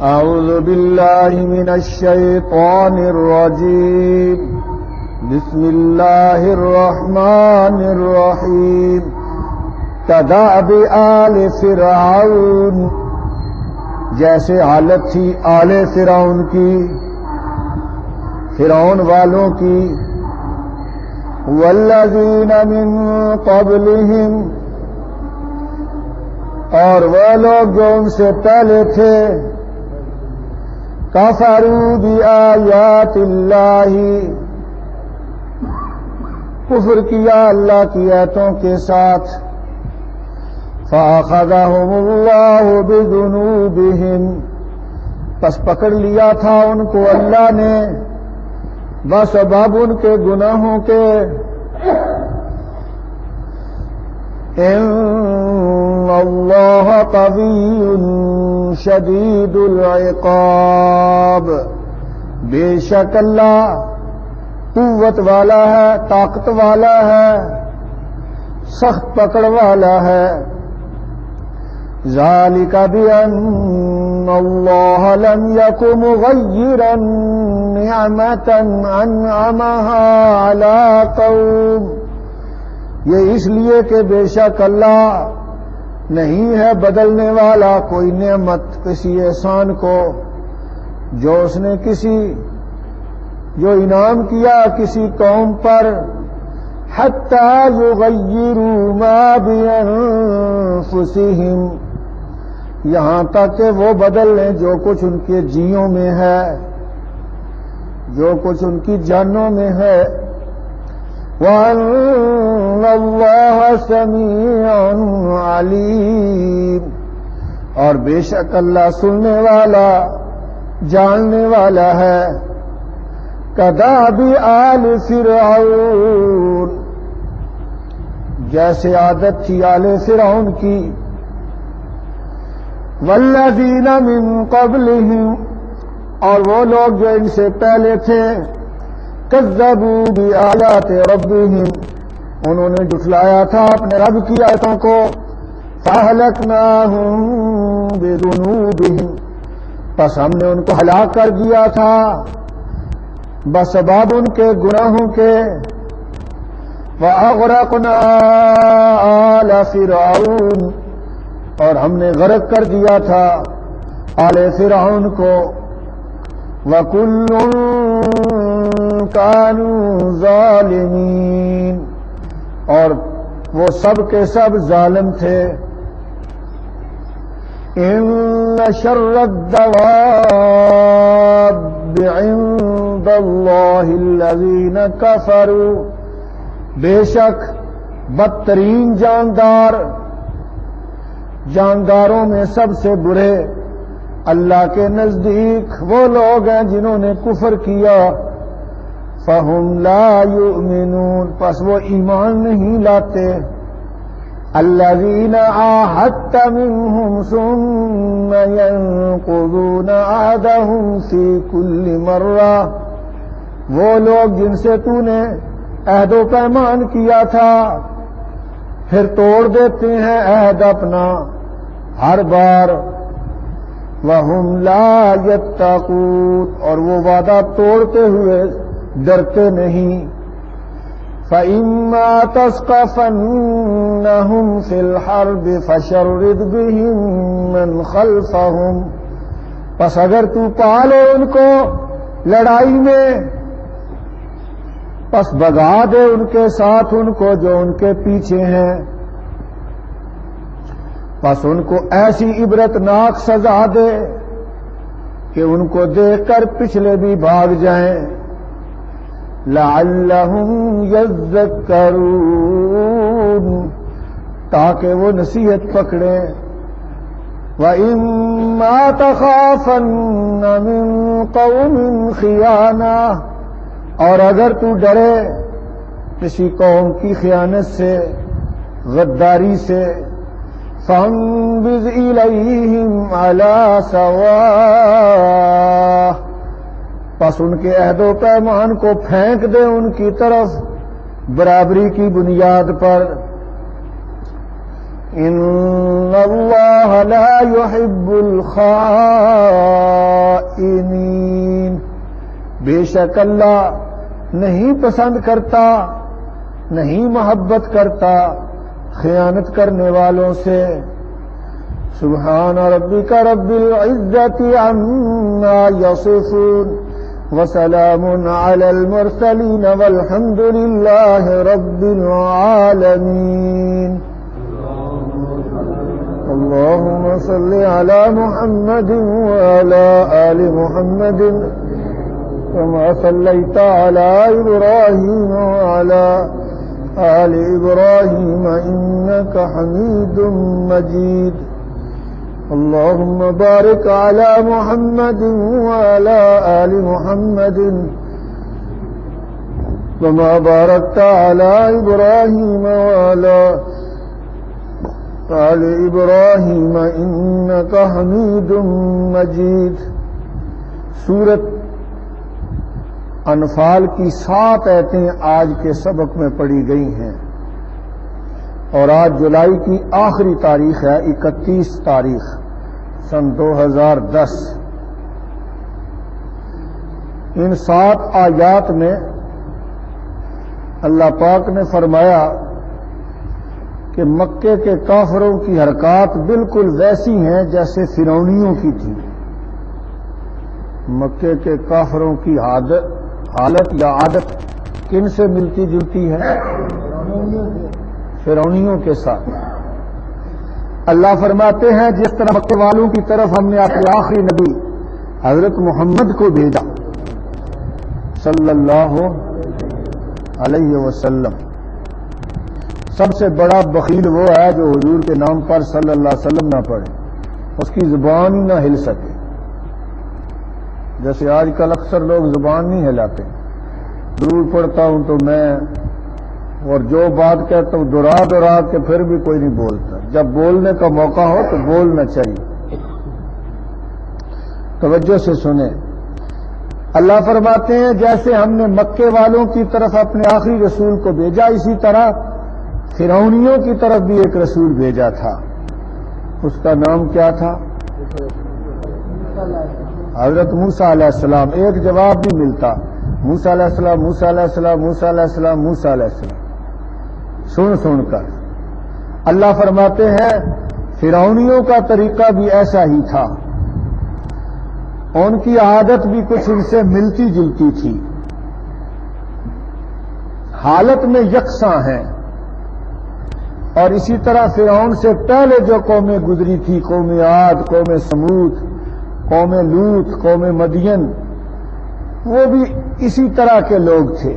أعوذ بالله من الشيطان الرجيم بسم الله الرحمن الرحيم كدأب آل فرعون جیسے حالت تھی آل فرعون کی، فرعون والوں کی، والذین من قبلہم اور وہ لوگ جو ان سے پہلے تھے، کفروا بآیات اللہ کفر کیا اللہ کی آیتوں کے ساتھ، فأخذهم اللہ بذنوبہم پس پکڑ لیا تھا ان کو اللہ نے بسبب ان کے گناہوں کے، ان اللہ قوی شدید العقاب بے شک اللہ قوت والا ہے، طاقت والا ہے، سخت پکڑ والا ہے۔ ذالک بأن اللہ لم یک مغیرا نعمتا انعمها علی قوم، یہ اس لیے کہ بے شک اللہ نہیں ہے بدلنے والا کوئی نعمت، کسی احسان کو جو اس نے جو انعام کیا کسی قوم پر، حتی یغیروا ما بانفسہم یہاں تک کہ وہ بدل لیں جو کچھ ان کے جیوں میں ہے، جو کچھ ان کی جانوں میں ہے۔ وَأَنَّ اللَّهَ سَمِيعٌ عَلِيمٌ اور بے شک اللہ سننے والا جاننے والا ہے۔ کدأب آل فرعون جیسے عادت تھی آل فرعون کی، والذین من قبلہم اور وہ لوگ جو ان سے پہلے تھے، کذبوا بآیات ربہم انہوں نے جھٹلایا تھا اپنے رب کی آیتوں کو، فأہلکناہم بذنوبہم پس ہم نے ان کو ہلاک کر دیا تھا بسبب ان کے گناہوں کے، وأغرقنا آل فرعون اور ہم نے غرق کر دیا تھا آل فرعون کو، وَكُلٌّ كَانُوا ظَالِمِينَ اور وہ سب کے سب ظالم تھے۔ إِنَّ شَرَّ الدَّوَابِّ عِندَ اللَّهِ الَّذِينَ كَفَرُوا بے شک بدترین جانداروں میں سب سے برے اللہ کے نزدیک وہ لوگ ہیں جنہوں نے کفر کیا، فَهُمْ لَا يُؤْمِنُونَ پس وہ ایمان نہیں لاتے، الَّذِينَ عَاهَدتَّ مِنْهُمْ ثُمَّ يَنقُضُونَ عَهْدَهُمْ فِي كُلِّ مَرَّةٍ وہ لوگ جن سے تو نے عہد و پیمان کیا تھا پھر توڑ دیتے ہیں عہد اپنا ہر بار، وَهُمْ لَا يَتَّقُونَ اور وہ وعدہ توڑتے ہوئے ڈرتے نہیں۔ فَإِمَّا تَثْقَفَنَّهُمْ فِي الْحَرْبِ فَشَرِّدْ بِهِمْ مَنْ خَلْفَهُمْ پس اگر تو پالے ان کو لڑائی میں پس بھگا دے ان کے ساتھ ان کو جو ان کے پیچھے ہیں، پس ان کو ایسی عبرتناک سزا دے کہ ان کو دیکھ کر پچھلے بھی بھاگ جائیں، لعلہم یذکرون تاکہ وہ نصیحت پکڑیں۔ وَإِمَّا تَخَافَنَّ مِن قَوْمٍ خِيَانَةً اور اگر تو ڈرے کسی قوم کی خیانت سے، غداری سے، فَانبِذْ إِلَيْهِمْ عَلَى سَوَاءٍ پس ان کے عہد و پیمان کو پھینک دے ان کی طرف برابری کی بنیاد پر، ان اللہ اللہ لا يحب الخائنین، بے شک اللہ نہیں پسند کرتا، نہیں محبت کرتا خیانت کرنے والوں سے۔ سبحان ربک رب العزت عما یصفون وسلام علی المرسلین والحمد للہ رب العالمین۔ اللهم صل على محمد وعلى آل محمد كما صليت على إبراهيم وعلى آل إبراهيم إنك حميد مجيد۔ اللهم بارك على محمد وعلى آل محمد كما باركت على إبراهيم وعلى آل إبراهيم إنك حميد مجيد۔ سورۃ انفال کی 7 آیتیں آج کے سبق میں پڑھی گئی ہیں، اور آج جولائی کی آخری تاریخ ہے، 31 تاریخ سن 2010۔ ان 7 آیات میں اللہ پاک نے فرمایا کہ مکے کے کافروں کی حرکات بالکل ویسی ہیں جیسے فرعونیوں کی تھی۔ مکے کے کافروں کی حالت یا عادت کن سے ملتی جلتی ہے؟ فرعونیوں کے ساتھ۔ اللہ فرماتے ہیں جس طرح مکے والوں کی طرف ہم نے اپنے آخری نبی حضرت محمد کو بھیجا صلی اللہ علیہ وسلم۔ سب سے بڑا بخیل وہ ہے جو حضور کے نام پر صلی اللہ علیہ وسلم نہ پڑھے، اس کی زبان ہی نہ ہل سکے۔ جیسے آج کل اکثر لوگ زبان نہیں ہلاتے، درود پڑھتا ہوں تو میں، اور جو بات کہتا ہوں دہرا کے پھر بھی کوئی نہیں بولتا۔ جب بولنے کا موقع ہو تو بولنا چاہیے۔ توجہ سے سنیں، اللہ فرماتے ہیں جیسے ہم نے مکے والوں کی طرف اپنے آخری رسول کو بھیجا، اسی طرح فرعونیوں کی طرف بھی ایک رسول بھیجا تھا۔ اس کا نام کیا تھا؟ حضرت موسیٰ علیہ السلام۔ ایک جواب بھی ملتا، موسیٰ علیہ السلام، موسیٰ علیہ السلام، موسیٰ علیہ السلام، موسیٰ علیہ السلام۔ سن کر اللہ فرماتے ہیں فرعونیوں کا طریقہ بھی ایسا ہی تھا، ان کی عادت بھی کچھ ان سے ملتی جلتی تھی، حالت میں یکساں ہیں۔ اور اسی طرح فرعون سے پہلے جو قومیں گزری تھی، قوم عاد، قوم سمود، قوم لوط، قوم مدین، وہ بھی اسی طرح کے لوگ تھے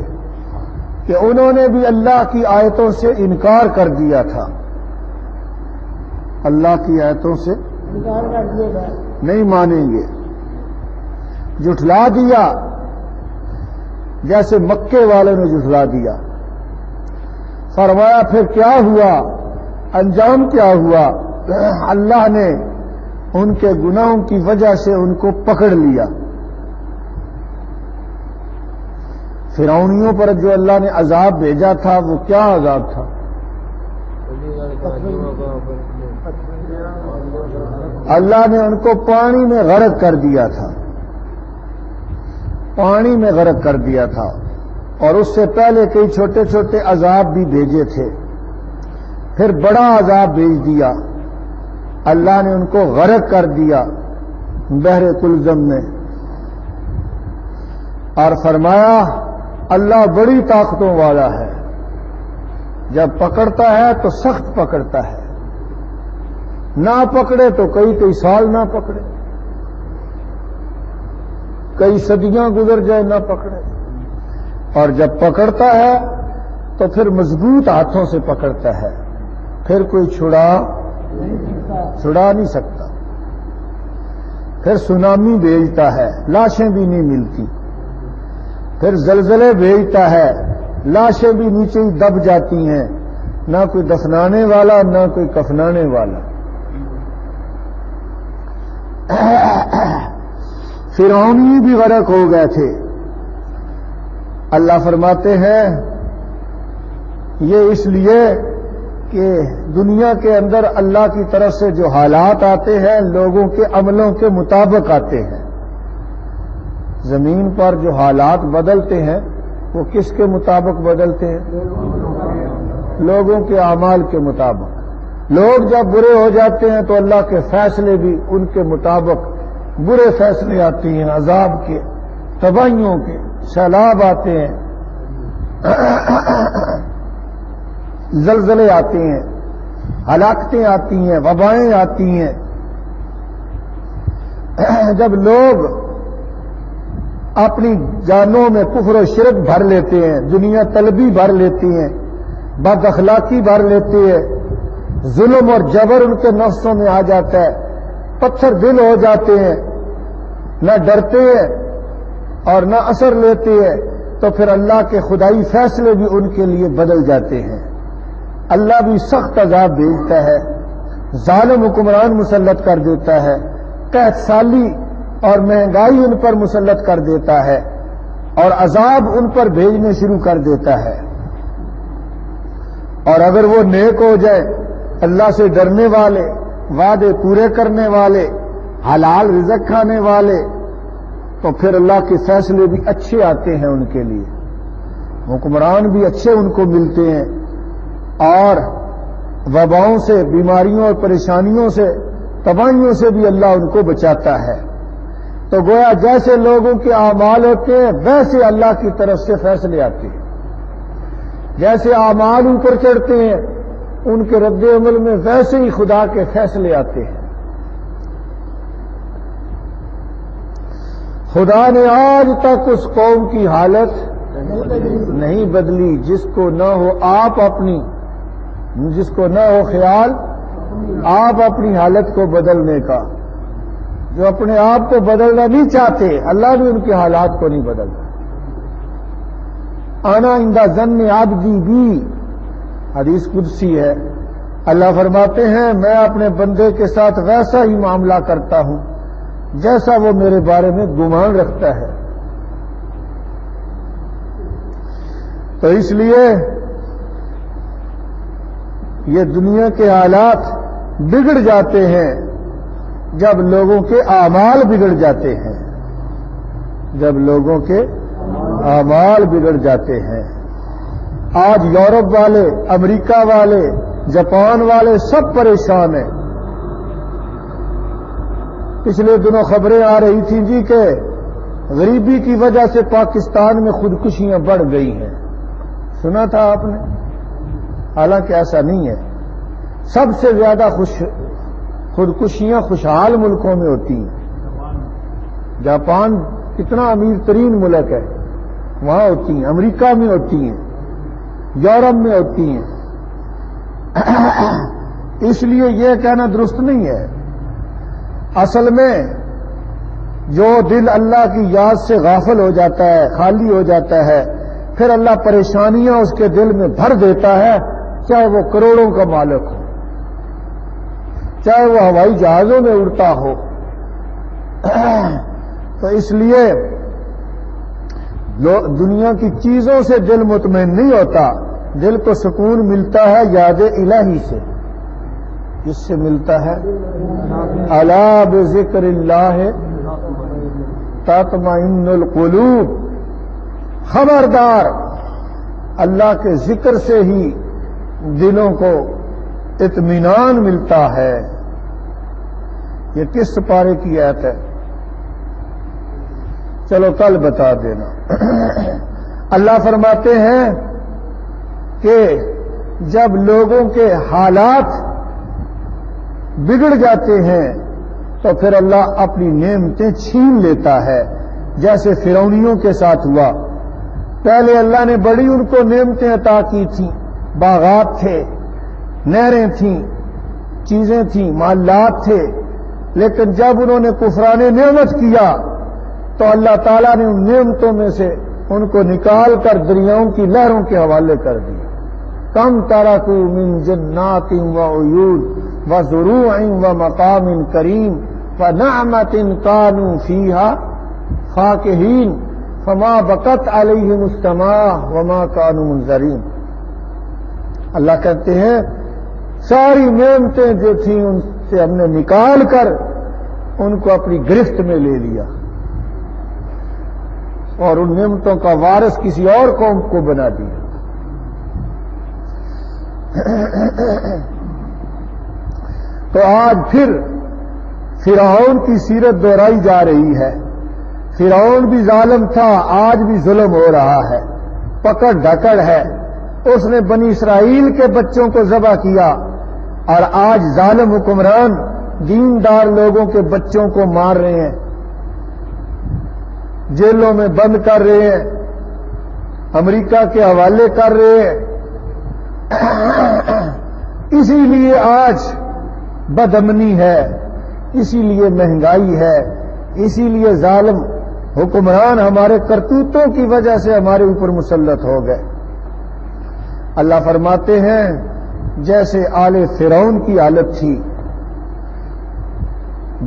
کہ انہوں نے بھی اللہ کی آیتوں سے انکار کر دیا تھا۔ اللہ کی آیتوں سے نہیں مانیں گے، جھٹلا دیا، جیسے مکے والوں نے جھٹلا دیا۔ فرمایا پھر کیا ہوا، انجام کیا ہوا؟ اللہ نے ان کے گناہوں کی وجہ سے ان کو پکڑ لیا۔ فرعونیوں پر جو اللہ نے عذاب بھیجا تھا وہ کیا عذاب تھا؟ اللہ نے ان کو پانی میں غرق کر دیا تھا، پانی میں غرق کر دیا تھا، اور اس سے پہلے کئی چھوٹے چھوٹے عذاب بھی بھیجے تھے، پھر بڑا عذاب بھیج دیا۔ اللہ نے ان کو غرق کر دیا بحر کلزم میں، اور فرمایا اللہ بڑی طاقتوں والا ہے، جب پکڑتا ہے تو سخت پکڑتا ہے، نہ پکڑے تو کئی سال نہ پکڑے، کئی صدیاں گزر جائے نہ پکڑے، اور جب پکڑتا ہے تو پھر مضبوط ہاتھوں سے پکڑتا ہے، پھر کوئی چھڑا نہیں سکتا۔ پھر سونامی بھیجتا ہے، لاشیں بھی نہیں ملتی، پھر زلزلے بھیجتا ہے، لاشیں بھی نیچے ہی دب جاتی ہیں، نہ کوئی دفنانے والا نہ کوئی کفنانے والا۔ فرعونی بھی غرق ہو گئے تھے۔ اللہ فرماتے ہیں یہ اس لیے کہ دنیا کے اندر اللہ کی طرف سے جو حالات آتے ہیں لوگوں کے عملوں کے مطابق آتے ہیں. زمین پر جو حالات بدلتے ہیں وہ کس کے مطابق بدلتے ہیں؟ لوگوں کے اعمال کے مطابق. لوگ جب برے ہو جاتے ہیں تو اللہ کے فیصلے بھی ان کے مطابق برے فیصلے آتے ہیں، عذاب کے، تباہیوں کے، سیلاب آتے ہیں، زلزلے آتے ہیں، ہلاکتیں آتی ہیں، وبائیں آتی ہیں. جب لوگ اپنی جانوں میں کفر و شرک بھر لیتے ہیں، دنیا طلبی بھر لیتی ہیں، بد اخلاقی بھر لیتی ہے، ظلم اور جبر ان کے نفسوں میں آ جاتا ہے، پتھر دل ہو جاتے ہیں، نہ ڈرتے ہیں اور نہ اثر لیتے ہیں، تو پھر اللہ کے خدائی فیصلے بھی ان کے لیے بدل جاتے ہیں. اللہ بھی سخت عذاب بھیجتا ہے، ظالم حکمران مسلط کر دیتا ہے، قحط سالی اور مہنگائی ان پر مسلط کر دیتا ہے اور عذاب ان پر بھیجنے شروع کر دیتا ہے. اور اگر وہ نیک ہو جائے، اللہ سے ڈرنے والے، وعدے پورے کرنے والے، حلال رزق کھانے والے، تو پھر اللہ کے فیصلے بھی اچھے آتے ہیں ان کے لیے. حکمران بھی اچھے ان کو ملتے ہیں اور وباؤں سے، بیماریوں اور پریشانیوں سے، تباہیوں سے بھی اللہ ان کو بچاتا ہے. تو گویا جیسے لوگوں کے اعمال ہوتے ہیں ویسے اللہ کی طرف سے فیصلے آتے ہیں. جیسے اعمال اوپر چڑھتے ہیں ان کے رد عمل میں ویسے ہی خدا کے فیصلے آتے ہیں. خدا نے آج تک اس قوم کی حالت نہیں بدلی جس کو نہ ہو جس کو نہ ہو خیال آپ اپنی حالت کو بدلنے کا. جو اپنے آپ کو بدلنا نہیں چاہتے اللہ بھی ان کے حالات کو نہیں بدلتا. انا عند ظن عبدی بی، حدیث قدسی ہے. اللہ فرماتے ہیں میں اپنے بندے کے ساتھ ویسا ہی معاملہ کرتا ہوں جیسا وہ میرے بارے میں گمان رکھتا ہے. تو اس لیے یہ دنیا کے حالات بگڑ جاتے ہیں جب لوگوں کے اعمال بگڑ جاتے ہیں. جب لوگوں کے اعمال بگڑ جاتے ہیں. آج یورپ والے، امریکہ والے، جاپان والے سب پریشان ہیں. پچھلے دنوں خبریں آ رہی تھیں جی کہ غریبی کی وجہ سے پاکستان میں خودکشیاں بڑھ گئی ہیں. سنا تھا آپ نے؟ حالانکہ ایسا نہیں ہے. سب سے زیادہ خودکشیاں خوشحال ملکوں میں ہوتی ہیں. جاپان کتنا امیر ترین ملک ہے، وہاں ہوتی ہیں. امریکہ میں ہوتی ہیں، یورپ میں ہوتی ہیں. اس لیے یہ کہنا درست نہیں ہے. اصل میں جو دل اللہ کی یاد سے غافل ہو جاتا ہے، خالی ہو جاتا ہے، پھر اللہ پریشانیاں اس کے دل میں بھر دیتا ہے، چاہے وہ کروڑوں کا مالک ہو، چاہے وہ ہوائی جہازوں میں اڑتا ہو. تو اس لیے دنیا کی چیزوں سے دل مطمئن نہیں ہوتا. دل کو سکون ملتا ہے یاد الہی سے. جس سے ملتا ہے الا بذکر اللہ تطمئن القلوب. خبردار، اللہ کے ذکر سے ہی دلوں کو اطمینان ملتا ہے. یہ کس پارے کی آیت ہے؟ چلو کل بتا دینا. اللہ فرماتے ہیں کہ جب لوگوں کے حالات بگڑ جاتے ہیں تو پھر اللہ اپنی نعمتیں چھین لیتا ہے، جیسے فرعونیوں کے ساتھ ہوا. پہلے اللہ نے بڑی ان کو نعمتیں عطا کی تھیں، باغات تھے، نہریں تھیں، چیزیں تھیں، محلات تھے. لیکن جب انہوں نے کفران نعمت کیا تو اللہ تعالیٰ نے ان نعمتوں میں سے ان کو نکال کر دریاؤں کی لہروں کے حوالے کر دیا. کم ترکوا من جنات وعیون وزروع ومقام کریم ونعمت كانوا فيها فاكهين فما بقت عليهم السماء وما كانوا منظرين. اللہ کہتے ہیں ساری نعمتیں جو تھیں ان سے ہم نے نکال کر ان کو اپنی گرفت میں لے لیا اور ان نعمتوں کا وارث کسی اور قوم کو بنا دیا۔ تو آج پھر فرعون کی سیرت دہرائی جا رہی ہے۔ فرعون بھی ظالم تھا، آج بھی ظلم ہو رہا ہے، پکڑ دھکڑ ہے۔ اس نے بنی اسرائیل کے بچوں کو ذبح کیا اور آج ظالم حکمران دیندار لوگوں کے بچوں کو مار رہے ہیں، جیلوں میں بند کر رہے ہیں، امریکہ کے حوالے کر رہے ہیں۔ اسی لیے آج بدامنی ہے، اسی لیے مہنگائی ہے، اسی لیے ظالم حکمران ہمارے کرتوتوں کی وجہ سے ہمارے اوپر مسلط ہو گئے۔ اللہ فرماتے ہیں جیسے آل فرعون کی حالت تھی،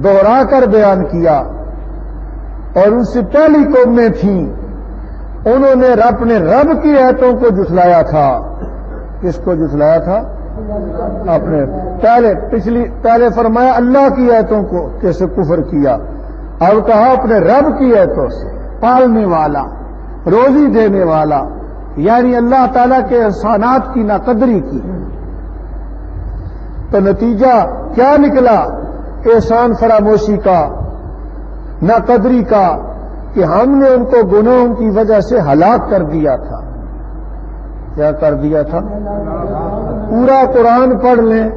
دوہرا کر بیان کیا، اور ان سے پہلی قومیں تھیں، انہوں نے اپنے رب کی آیتوں کو جھٹلایا تھا۔ کس کو جھٹلایا تھا؟ اپنے پہلے فرمایا اللہ کی آیتوں کو کیسے کفر کیا، اب کہا اپنے رب کی آیتوں سے، پالنے والا، روزی دینے والا، یعنی اللہ تعالیٰ کے احسانات کی ناقدری کی۔ تو نتیجہ کیا نکلا؟ احسان فراموشی کا، ناقدری کا، کہ ہم نے ان کو گناہوں کی وجہ سے ہلاک کر دیا تھا۔ کیا کر دیا تھا؟ پورا قرآن پڑھ لیں،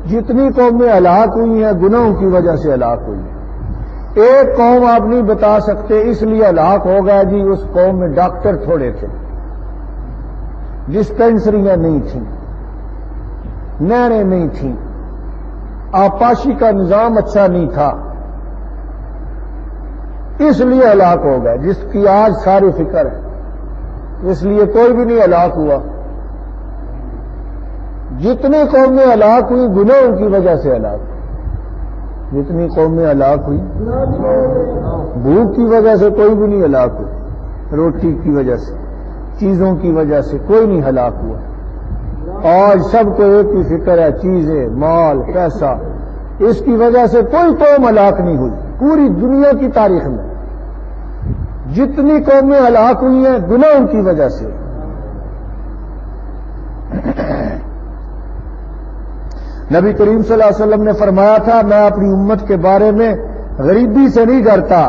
جتنی قومیں ہلاک ہوئی ہیں گناہوں کی وجہ سے ہلاک ہوئی ہیں۔ ایک قوم آپ نہیں بتا سکتے اس لیے ہلاک ہو گیا جی اس قوم میں ڈاکٹر تھوڑے تھے، ڈسپینسریاں نہیں تھیں، نہریں نہیں تھیں، آبپاشی کا نظام اچھا نہیں تھا، اس لیے ہلاک ہو گئے، جس کی آج ساری فکر ہے۔ اس لیے کوئی بھی نہیں ہلاک ہوا۔ جتنی قومیں ہلاک ہوئی گناہوں کی وجہ سے ہلاک ہوئی، جتنی قومیں ہلاک ہوئی بھوک کی وجہ سے کوئی بھی نہیں ہلاک ہوئی، روٹی کی وجہ سے، چیزوں کی وجہ سے کوئی نہیں ہلاک ہوا۔ آج سب کو ایک ہی فکر ہے، چیزیں، مال، پیسہ، اس کی وجہ سے کوئی قوم ہلاک نہیں ہوئی پوری دنیا کی تاریخ میں۔ جتنی قومیں ہلاک ہوئی ہیں گناہوں کی وجہ سے۔ نبی کریم صلی اللہ علیہ وسلم نے فرمایا تھا میں اپنی امت کے بارے میں غریبی سے نہیں ڈرتا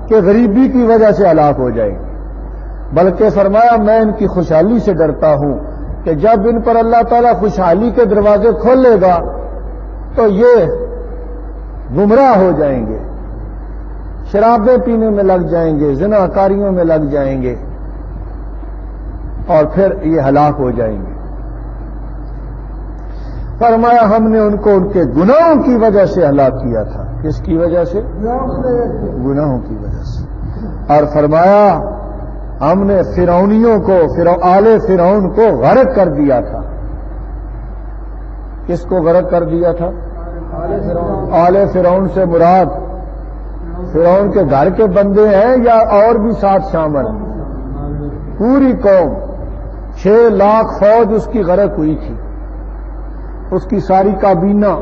کہ غریبی کی وجہ سے ہلاک ہو جائے، بلکہ فرمایا میں ان کی خوشحالی سے ڈرتا ہوں کہ جب ان پر اللہ تعالیٰ خوشحالی کے دروازے کھولے گا تو یہ گمراہ ہو جائیں گے، شرابیں پینے میں لگ جائیں گے، زنا کاریوں میں لگ جائیں گے، اور پھر یہ ہلاک ہو جائیں گے۔ فرمایا ہم نے ان کو ان کے گناہوں کی وجہ سے ہلاک کیا تھا۔ کس کی وجہ سے؟ گناہوں کی وجہ سے۔ اور فرمایا ہم نے فرعونیوں کو، آل فرعون کو غرق کر دیا تھا۔ کس کو غرق کر دیا تھا؟ آل فرعون سے مراد فرعون کے گھر کے بندے ہیں یا اور بھی ساتھ شامل؟ پوری قوم، 6 لاکھ فوج اس کی غرق ہوئی تھی، اس کی ساری کابینہ،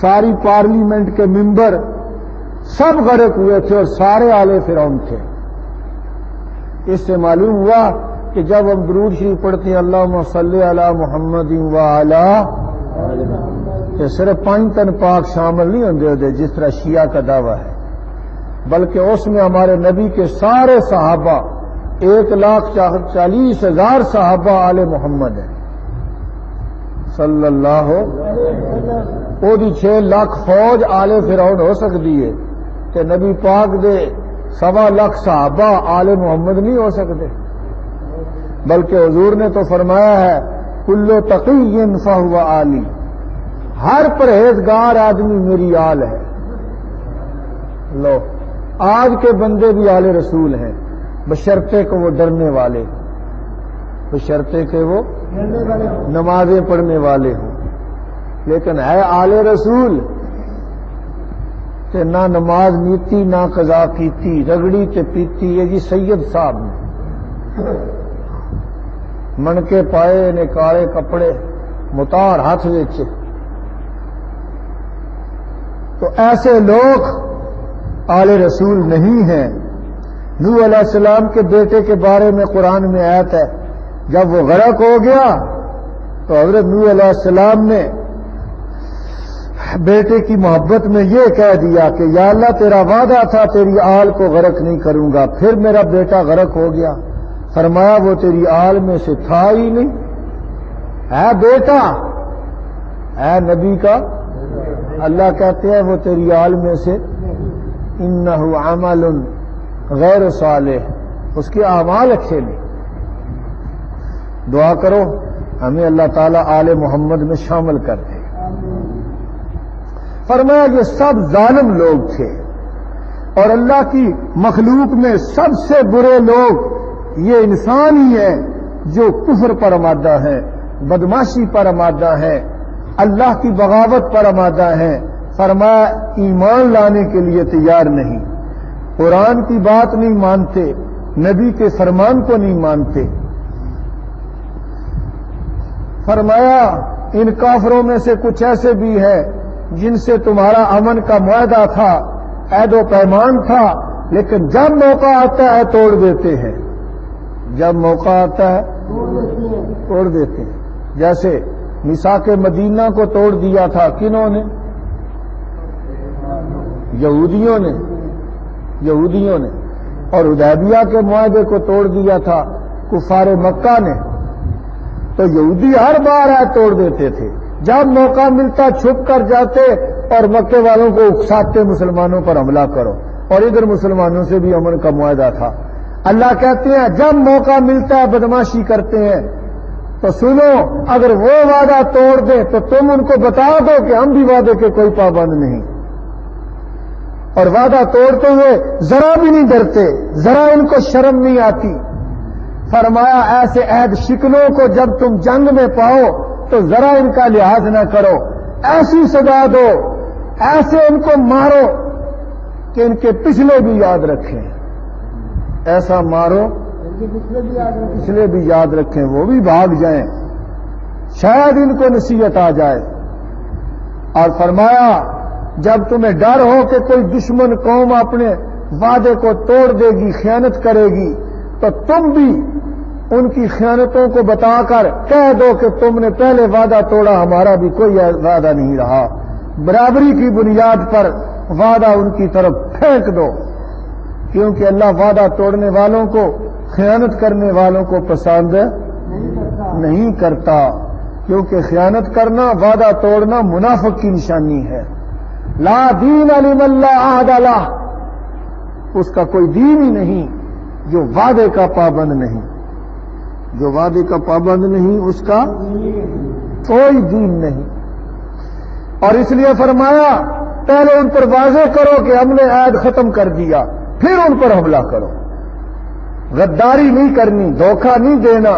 ساری پارلیمنٹ کے ممبر سب غرق ہوئے تھے اور سارے آل فرعون تھے۔ اس سے معلوم ہوا کہ جب ہم درود شریف پڑھتے ہیں اللہم صلی علی محمد وعلی، کہ صرف 5 تن پاک شامل نہیں ہوتے جس طرح شیعہ کا دعویٰ ہے، بلکہ اس میں ہمارے نبی کے سارے صحابہ 1,40,000 صحابہ آل محمد ہیں صلی اللہ وہ دی 6 لاکھ فوج آل فرعون ہو سکتی ہے کہ نبی پاک دے 1.25 لاکھ صحابہ آل محمد نہیں ہو سکتے، بلکہ حضور نے تو فرمایا ہے کل تقی فہو آلی، ہر پرہیزگار آدمی میری آل ہے۔ لو آج کے بندے بھی آل رسول ہیں بشرطے کہ وہ ڈرنے والے، بشرطے کہ وہ نمازیں پڑھنے والے ہوں، لیکن ہے آل رسول کہ نہ نماز نیتی نہ قضا کیتی، رگڑی تے پیتی۔ یہ جی سید صاحب نے من کے پائے نے کالے کپڑے، متار ہاتھ وچ، تو ایسے لوگ آل رسول نہیں ہیں۔ نوح علیہ السلام کے بیٹے کے بارے میں قرآن میں آیت ہے، جب وہ غرق ہو گیا تو حضرت نوح علیہ السلام نے بیٹے کی محبت میں یہ کہہ دیا کہ یا اللہ تیرا وعدہ تھا تیری آل کو غرق نہیں کروں گا، پھر میرا بیٹا غرق ہو گیا۔ فرمایا وہ تیری آل میں سے تھا ہی نہیں، ہے بیٹا، ہے نبی کا، اللہ کہتے ہیں وہ تیری آل میں سے انہ عمل غیر صالح، اس کے اعمال اچھے نہیں۔ دعا کرو ہمیں اللہ تعالیٰ آل محمد میں شامل کر دے۔ فرمایا یہ سب ظالم لوگ تھے، اور اللہ کی مخلوق میں سب سے برے لوگ یہ انسان ہی ہے جو کفر پر آمادہ ہے، بدماشی پر آمادہ ہے، اللہ کی بغاوت پر آمادہ ہے۔ فرمایا ایمان لانے کے لیے تیار نہیں، قرآن کی بات نہیں مانتے، نبی کے فرمان کو نہیں مانتے۔ فرمایا ان کافروں میں سے کچھ ایسے بھی ہے جن سے تمہارا امن کا معاہدہ تھا، عہد و پیمان تھا، لیکن جب موقع آتا ہے توڑ دیتے ہیں، جب موقع آتا ہے توڑ دیتے ہیں۔ جیسے میثاق مدینہ کو توڑ دیا تھا کنہوں نے؟ یہودیوں نے، اور حدیبیہ کے معاہدے کو توڑ دیا تھا کفار مکہ نے۔ تو یہودی ہر بار توڑ دیتے تھے، جب موقع ملتا چھپ کر جاتے اور مکے والوں کو اکساتے مسلمانوں پر حملہ کرو، اور ادھر مسلمانوں سے بھی امن کا معاہدہ تھا۔ اللہ کہتے ہیں جب موقع ملتا ہے بدماشی کرتے ہیں، تو سنو اگر وہ وعدہ توڑ دے تو تم ان کو بتا دو کہ ہم بھی وعدے کے کوئی پابند نہیں، اور وعدہ توڑتے ہوئے ذرا بھی نہیں ڈرتے، ذرا ان کو شرم نہیں آتی۔ فرمایا ایسے عہد شکنوں کو جب تم جنگ میں پاؤ تو ذرا ان کا لحاظ نہ کرو، ایسی سزا دو، ایسے ان کو مارو کہ ان کے پچھلے بھی یاد رکھیں، ایسا مارو پچھلے بھی یاد رکھیں، وہ بھی بھاگ جائیں، شاید ان کو نصیحت آ جائے۔ اور فرمایا جب تمہیں ڈر ہو کہ کوئی دشمن قوم اپنے وعدے کو توڑ دے گی، خیانت کرے گی، تو تم بھی ان کی خیانتوں کو بتا کر کہہ دو کہ تم نے پہلے وعدہ توڑا، ہمارا بھی کوئی وعدہ نہیں رہا، برابری کی بنیاد پر وعدہ ان کی طرف پھینک دو، کیونکہ اللہ وعدہ توڑنے والوں کو، خیانت کرنے والوں کو پسند نہیں کرتا، کیونکہ خیانت کرنا، وعدہ توڑنا منافق کی نشانی ہے۔ لا دین لمن لا عہد لہ، اس کا کوئی دین ہی نہیں جو وعدے کا پابند نہیں، جو وعدے کا پابند نہیں اس کا کوئی دین نہیں۔ اور اس لیے فرمایا پہلے ان پر واضح کرو کہ ہم نے عہد ختم کر دیا، پھر ان پر حملہ کرو، غداری نہیں کرنی، دھوکہ نہیں دینا۔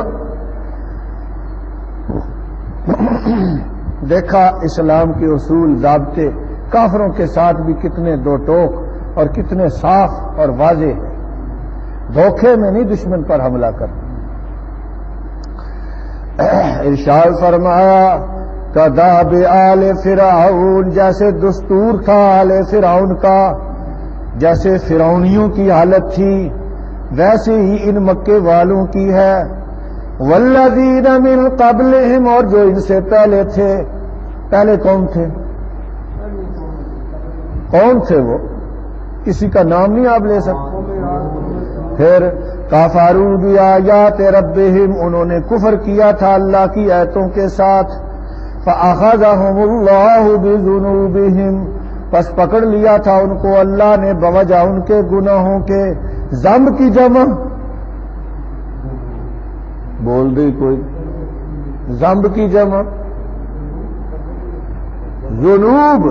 دیکھا اسلام کے اصول، ضابطے کافروں کے ساتھ بھی کتنے دو ٹوک اور کتنے صاف اور واضح ہیں، دھوکے میں نہیں دشمن پر حملہ کرنا۔ ارشاد فرمایا کداب آل فرعون، جیسے دستور تھا آل فرعون کا، جیسے فرعونیوں کی حالت تھی ویسے ہی ان مکے والوں کی ہے۔ والذین من قبلہم، اور جو ان سے پہلے تھے۔ پہلے کون تھے؟ کون تھے وہ؟ کسی کا نام نہیں آپ لے سکتے۔ پھر کفروا بآیات ربہم، انہوں نے کفر کیا تھا اللہ کی آیتوں کے ساتھ۔ فأخذہم اللہ بذنوبہم، پس پکڑ لیا تھا ان کو اللہ نے بوجہ ان کے گناہوں کے۔ ذنب کی جمع بول دے کوئی، ذنب کی جمع ذنوب،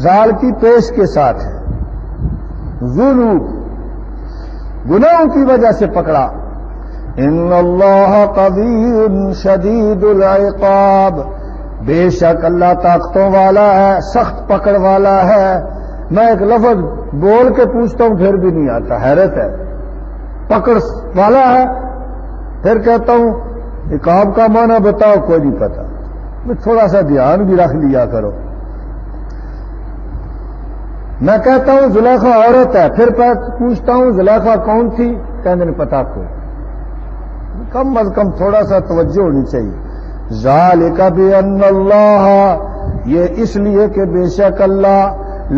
زال کی پیش کے ساتھ ہے، ذنوب، گناہوں کی وجہ سے پکڑا۔ ان اللہ قوی شدید العقاب، بے شک اللہ طاقتوں والا ہے، سخت پکڑ والا ہے۔ میں ایک لفظ بول کے پوچھتا ہوں پھر بھی نہیں آتا، حیرت ہے۔ پکڑ والا ہے، پھر کہتا ہوں عقاب کا معنی بتاؤ، کوئی نہیں پتا، تھوڑا سا دھیان بھی رکھ لیا کرو۔ میں کہتا ہوں زلیخا عورت ہے، پھر پوچھتا ہوں زلیخا کون تھی، کہنے نہیں پتا کوئی. کم از کم تھوڑا سا توجہ ہونی چاہیے. ذالک بان اللہ، یہ اس لیے کہ بے شک اللہ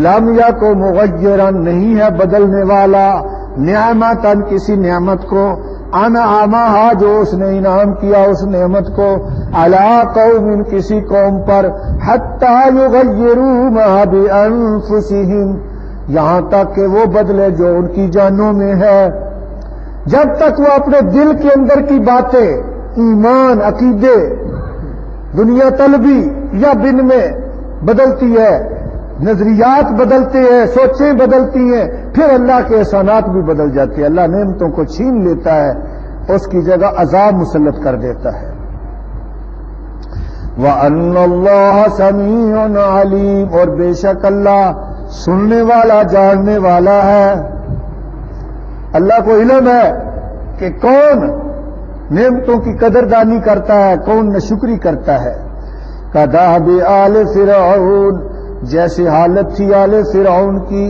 لم یکن مغیرا، نہیں ہے بدلنے والا، نعمتاً کسی نعمت کو، انعمہا جو اس نے انعام کیا اس نعمت کو، علی قوم کسی قوم پر، حتی یغیروا ما بانفسہم، یہاں تک کہ وہ بدلے جو ان کی جانوں میں ہے. جب تک وہ اپنے دل کے اندر کی باتیں، ایمان، عقیدے، دنیا طلبی یا بن میں بدلتی ہے، نظریات بدلتے ہیں، سوچیں بدلتی ہیں، پھر اللہ کے احسانات بھی بدل جاتے ہیں. اللہ نعمتوں کو چھین لیتا ہے، اس کی جگہ عذاب مسلط کر دیتا ہے. وَأَنَّ اللَّهَ سَمِيعٌ عَلِيمٌ، اور بے شک اللہ سننے والا، جاننے والا ہے. اللہ کو علم ہے کہ کون نعمتوں کی قدردانی کرتا ہے، کون ناشکری کرتا ہے. کداب آل فرعون، جیسی حالت تھی آل فرعون کی.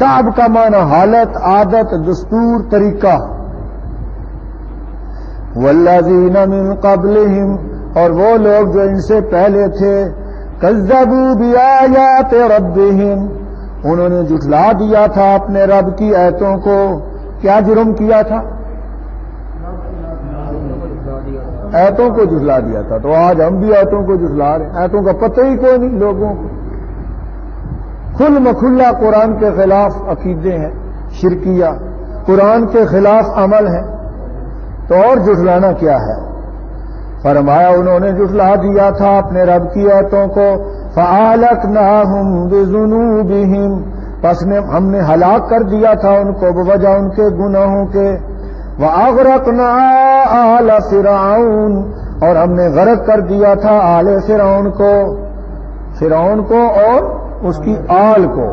داب کا معنی حالت، عادت، دستور، طریقہ. والذین من قبلہم، اور وہ لوگ جو ان سے پہلے تھے، کذبوا بآیات ربہم، انہوں نے جھٹلا دیا تھا اپنے رب کی آیتوں کو. کیا جرم کیا تھا؟ آیتوں کو جھٹلا دیا تھا. تو آج ہم بھی آیتوں کو جھٹلا رہے ہیں. آیتوں کا پتہ ہی کوئی نہیں لوگوں کو. کھل مکھلا قرآن کے خلاف عقیدے ہیں، شرکیہ، قرآن کے خلاف عمل ہے، تو اور جھٹلانا کیا ہے؟ فرمایا انہوں نے جھٹلا دیا تھا اپنے رب کی آیتوں کو. فَأَهْلَكْنَاهُمْ بِذُنُوبِهِمْ، پس ہم نے ہلاک کر دیا تھا ان کو بوجہ ان کے گناہوں کے. وَأَغْرَقْنَا آلَ فِرْعَوْنَ، اور ہم نے غرق کر دیا تھا آل فرعون کو، فرعون کو اور اس کی آل کو،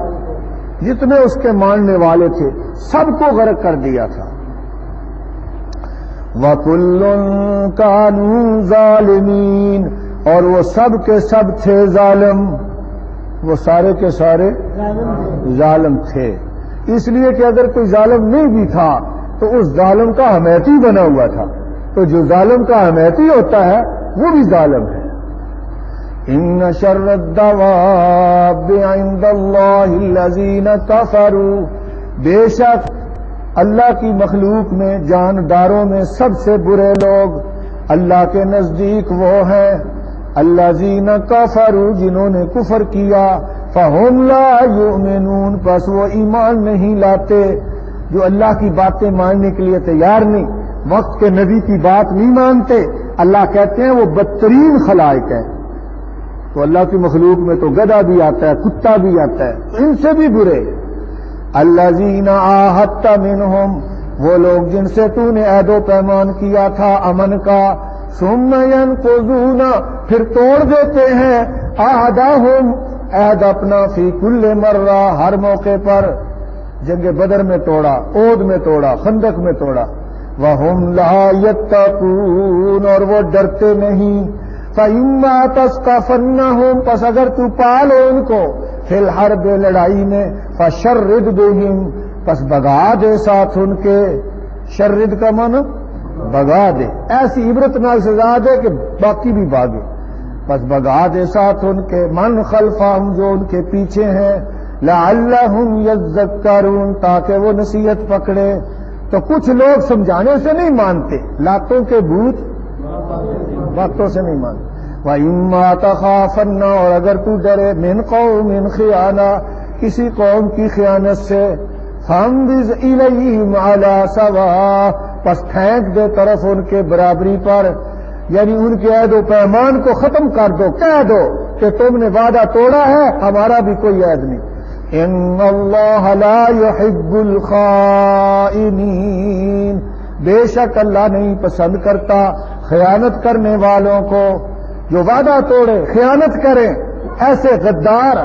جتنے اس کے ماننے والے تھے سب کو غرق کر دیا تھا. وَكُلٌّ كَانُوا ظَالِمِينَ، اور وہ سب کے سب تھے ظالم، وہ سارے کے سارے ظالم تھے. اس لیے کہ اگر کوئی ظالم نہیں بھی تھا تو اس ظالم کا حمیتی بنا ہوا تھا، تو جو ظالم کا حمیتی ہوتا ہے وہ بھی ظالم ہے. ان شر الدواب عند اللہ الذین کفروا، بے شک اللہ کی مخلوق میں، جانداروں میں سب سے برے لوگ اللہ کے نزدیک وہ ہیں الذین کفروا، جنہوں نے کفر کیا. فہم لا یؤمنون، پس وہ ایمان نہیں لاتے. جو اللہ کی باتیں ماننے کے لیے تیار نہیں، وقت کے نبی کی بات نہیں مانتے، اللہ کہتے ہیں وہ بدترین خلائق ہے. تو اللہ کی مخلوق میں تو گدھا بھی آتا ہے، کتا بھی آتا ہے، تو ان سے بھی برے. الذین عاہدت منہم، وہ لوگ جن سے تو نے عہد و پیمان کیا تھا امن کا. ثم ینقضون، پھر توڑ دیتے ہیں عہدہم، عہد اپنا، فی کل مرہ، ہر موقع پر. جنگ بدر میں توڑا، اود میں توڑا، خندق میں توڑا. وَهُمْ لَا يَتَّقُونَ، اور وہ ڈرتے نہیں. فَإِمَّا تَثْقَفَنَّهُمْ، پس اگر تو پالو ان کو، فِي الْحَرْبِ، لڑائی میں، فَشَرِّدْ بِهِمْ، پس بگا دے ساتھ ان کے. شرد کا معنی بگا دے، ایسی عبرتناک سزا دے کہ باقی بھی بھاگے. پس بگا دے ساتھ ان کے، من خلفہم، جو ان کے پیچھے ہیں، لعلہم یذکرون، تاکہ وہ نصیحت پکڑے. تو کچھ لوگ سمجھانے سے نہیں مانتے، لاتوں کے بھوت باتوں سے نہیں مانتے. وَإِمَّا تَخَافَنَّ، اور اگر تو ڈرے، من قوم خیانہ، کسی قوم کی خیانت سے، فَانبِذْ إِلَيْهِمْ عَلَى سَوَاءٍ، پس پھینک دے طرف ان کے برابری پر، یعنی ان کے عہد و پیمان کو ختم کر دو، کہہ دو کہ تم نے وعدہ توڑا ہے، ہمارا بھی کوئی عہد نہیں. ان اللہ لا يحب الخائنین، بے شک اللہ نہیں پسند کرتا خیانت کرنے والوں کو. جو وعدہ توڑے، خیانت کریں، ایسے غدار